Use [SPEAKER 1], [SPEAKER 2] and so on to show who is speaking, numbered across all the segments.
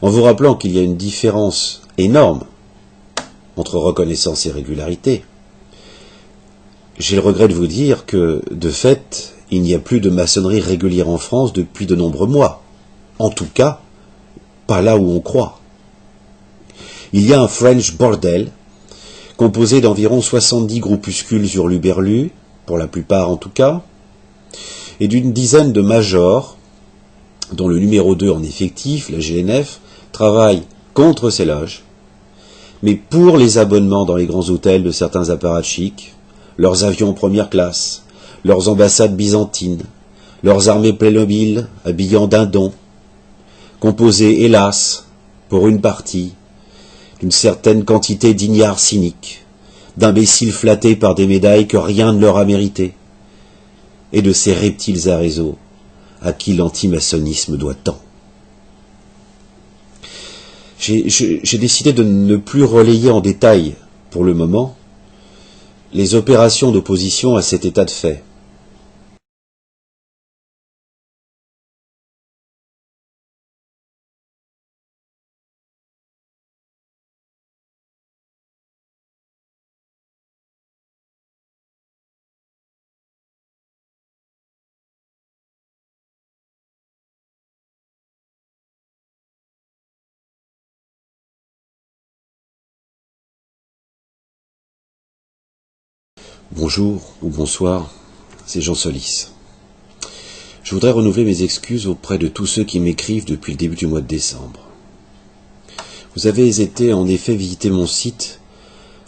[SPEAKER 1] en vous rappelant qu'il y a une différence énorme entre reconnaissance et régularité. J'ai le regret de vous dire que, de fait, il n'y a plus de maçonnerie régulière en France depuis de nombreux mois. En tout cas, pas là où on croit. Il y a un French bordel, composé d'environ 70 groupuscules hurluberlus, pour la plupart en tout cas, et d'une dizaine de majors, dont le numéro 2 en effectif, la GNF, travaille contre ces loges, mais pour les abonnements dans les grands hôtels de certains apparatchiks, leurs avions première classe, leurs ambassades byzantines, leurs armées Playmobil habillées en dindons, composées, hélas, pour une partie, d'une certaine quantité d'ignards cyniques, d'imbéciles flattés par des médailles que rien ne leur a méritées, et de ces reptiles à réseau à qui l'antimaçonnisme doit tant. J'ai décidé de ne plus relayer en détail, pour le moment, les opérations d'opposition à cet état de fait. Bonjour ou bonsoir, c'est Jean Solis. Je voudrais renouveler mes excuses auprès de tous ceux qui m'écrivent depuis le début du mois de décembre. Vous avez été en effet visiter mon site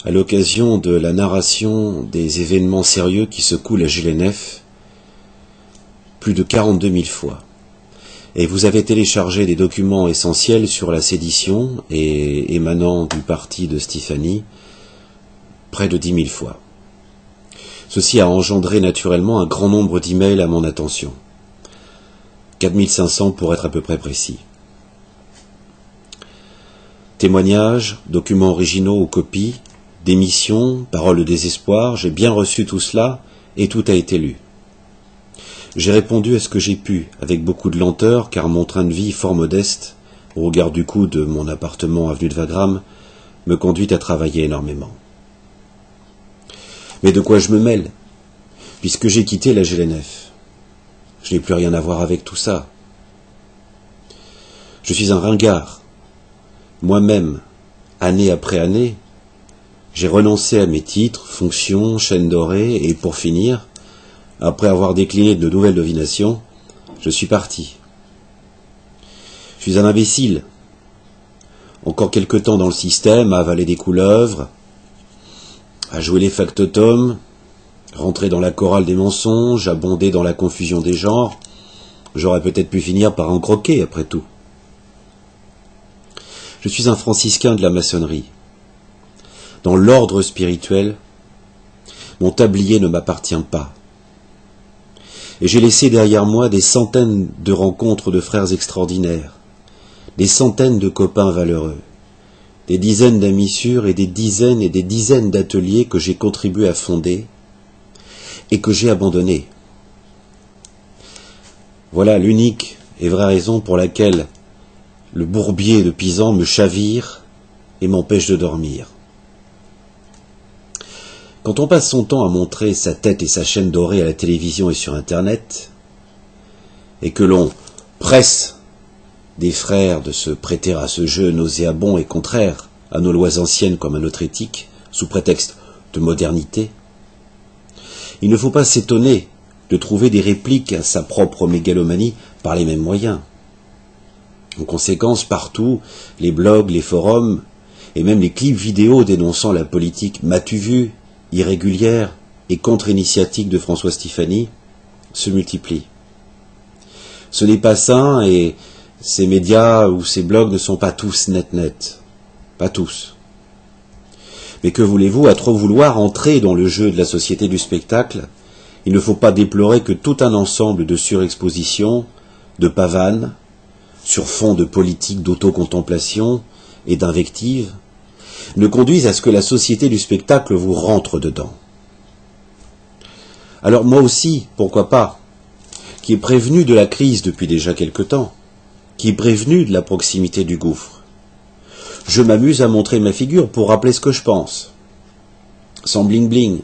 [SPEAKER 1] à l'occasion de la narration des événements sérieux qui secouent la GNF plus de 42 000 fois. Et vous avez téléchargé des documents essentiels sur la sédition et émanant du parti de Stéphanie près de 10 000 fois. Ceci a engendré naturellement un grand nombre d'emails à mon attention. 4500 pour être à peu près précis. Témoignages, documents originaux ou copies, démissions, paroles de désespoir, j'ai bien reçu tout cela et tout a été lu. J'ai répondu à ce que j'ai pu, avec beaucoup de lenteur, car mon train de vie fort modeste, au regard du coût de mon appartement avenue de Wagram, me conduit à travailler énormément. Mais de quoi je me mêle, puisque j'ai quitté la GNF. Je n'ai plus rien à voir avec tout ça. Je suis un ringard. Moi-même, année après année, j'ai renoncé à mes titres, fonctions, chaînes dorées, et pour finir, après avoir décliné de nouvelles divinations, je suis parti. Je suis un imbécile. Encore quelque temps dans le système, à avaler des couleuvres, à jouer les factotums, rentrer dans la chorale des mensonges, abonder dans la confusion des genres, j'aurais peut-être pu finir par en croquer, après tout. Je suis un franciscain de la maçonnerie. Dans l'ordre spirituel, mon tablier ne m'appartient pas. Et j'ai laissé derrière moi des centaines de rencontres de frères extraordinaires, des centaines de copains valeureux, des dizaines d'amis sûrs et des dizaines d'ateliers que j'ai contribué à fonder et que j'ai abandonnés. Voilà l'unique et vraie raison pour laquelle le bourbier de Pisan me chavire et m'empêche de dormir. Quand on passe son temps à montrer sa tête et sa chaîne dorée à la télévision et sur Internet, et que l'on presse des frères de se prêter à ce jeu nauséabond et contraire à nos lois anciennes comme à notre éthique, sous prétexte de modernité, il ne faut pas s'étonner de trouver des répliques à sa propre mégalomanie par les mêmes moyens. En conséquence, partout, les blogs, les forums, et même les clips vidéo dénonçant la politique m'as-tu vu, irrégulière et contre-initiatique de François Stéphanie, se multiplient. Ce n'est pas sain et ces médias ou ces blogs ne sont pas tous net. Pas tous. Mais que voulez-vous, à trop vouloir entrer dans le jeu de la société du spectacle, il ne faut pas déplorer que tout un ensemble de surexpositions, de pavanes, sur fond de politique d'autocontemplation et d'invectives, ne conduisent à ce que la société du spectacle vous rentre dedans. Alors moi aussi, pourquoi pas, qui est prévenu de la crise depuis déjà quelque temps, qui est prévenu de la proximité du gouffre. Je m'amuse à montrer ma figure pour rappeler ce que je pense. Sans bling-bling,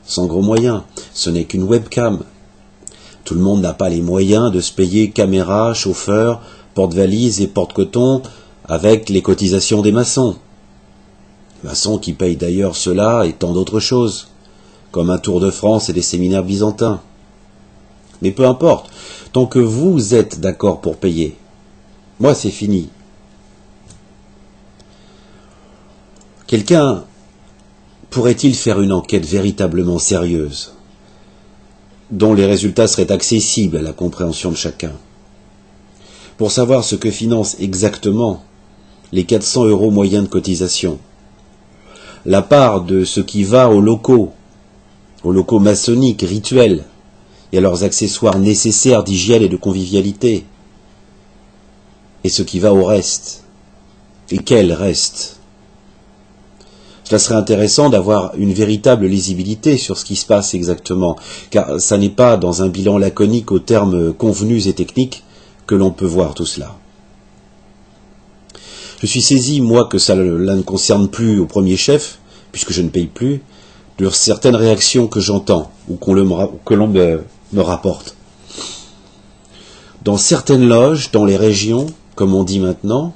[SPEAKER 1] sans gros moyens, ce n'est qu'une webcam. Tout le monde n'a pas les moyens de se payer caméra, chauffeur, porte-valise et porte-coton avec les cotisations des maçons. Maçons qui payent d'ailleurs cela et tant d'autres choses, comme un Tour de France et des séminaires byzantins. Mais peu importe, tant que vous êtes d'accord pour payer. Moi, c'est fini. Quelqu'un pourrait-il faire une enquête véritablement sérieuse, dont les résultats seraient accessibles à la compréhension de chacun, pour savoir ce que financent exactement les 400 € moyens de cotisation, la part de ce qui va aux locaux maçonniques, rituels, et à leurs accessoires nécessaires d'hygiène et de convivialité, et ce qui va au reste, et quel reste. Cela serait intéressant d'avoir une véritable lisibilité sur ce qui se passe exactement, car ça n'est pas dans un bilan laconique aux termes convenus et techniques que l'on peut voir tout cela. Je suis saisi, moi, que cela ne concerne plus au premier chef, puisque je ne paye plus, de certaines réactions que j'entends ou que l'on me rapporte. Dans certaines loges, dans les régions, comme on dit maintenant,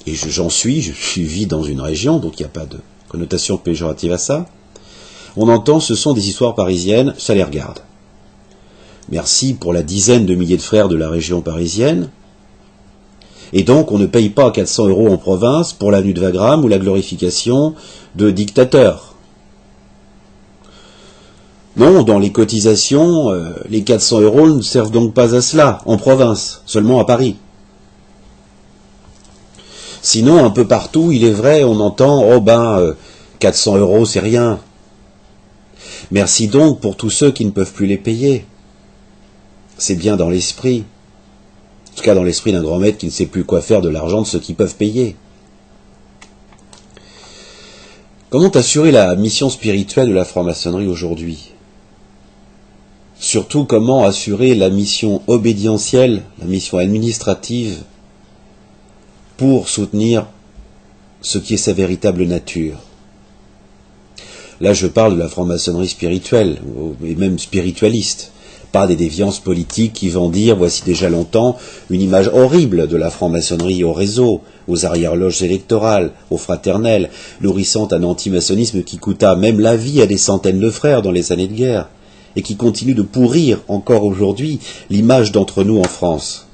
[SPEAKER 1] et je vis dans une région, donc il n'y a pas de connotation péjorative à ça, on entend ce sont des histoires parisiennes, ça les regarde. Merci pour la dizaine de milliers de frères de la région parisienne, et donc on ne paye pas 400 € en province pour l'avenue de Wagram ou la glorification de dictateurs. Non, dans les cotisations, les 400 € ne servent donc pas à cela, en province, seulement à Paris. Sinon, un peu partout, il est vrai, on entend « 400 € c'est rien ». Merci donc pour tous ceux qui ne peuvent plus les payer. C'est bien dans l'esprit. En tout cas, dans l'esprit d'un grand maître qui ne sait plus quoi faire de l'argent de ceux qui peuvent payer. Comment assurer la mission spirituelle de la franc-maçonnerie aujourd'hui ? Surtout, comment assurer la mission obédientielle, la mission administrative, pour soutenir ce qui est sa véritable nature. Là, je parle de la franc-maçonnerie spirituelle, et même spiritualiste, pas des déviances politiques qui vont dire, voici déjà longtemps, une image horrible de la franc-maçonnerie au réseau, aux arrière-loges électorales, aux fraternelles, nourrissant un antimaçonnisme qui coûta même la vie à des centaines de frères dans les années de guerre, et qui continue de pourrir encore aujourd'hui l'image d'entre nous en France.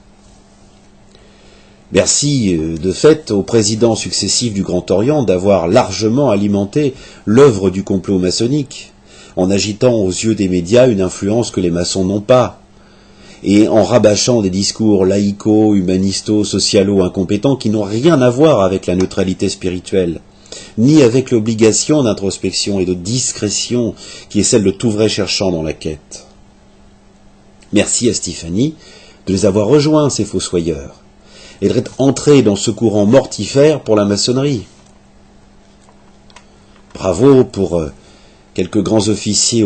[SPEAKER 1] Merci de fait aux présidents successifs du Grand Orient d'avoir largement alimenté l'œuvre du complot maçonnique, en agitant aux yeux des médias une influence que les maçons n'ont pas, et en rabâchant des discours laïco, humanisto, socialo, incompétents qui n'ont rien à voir avec la neutralité spirituelle, ni avec l'obligation d'introspection et de discrétion qui est celle de tout vrai cherchant dans la quête. Merci à Stéphanie de les avoir rejoints, ces fossoyeurs, et d'être entré dans ce courant mortifère pour la maçonnerie. Bravo pour quelques grands officiers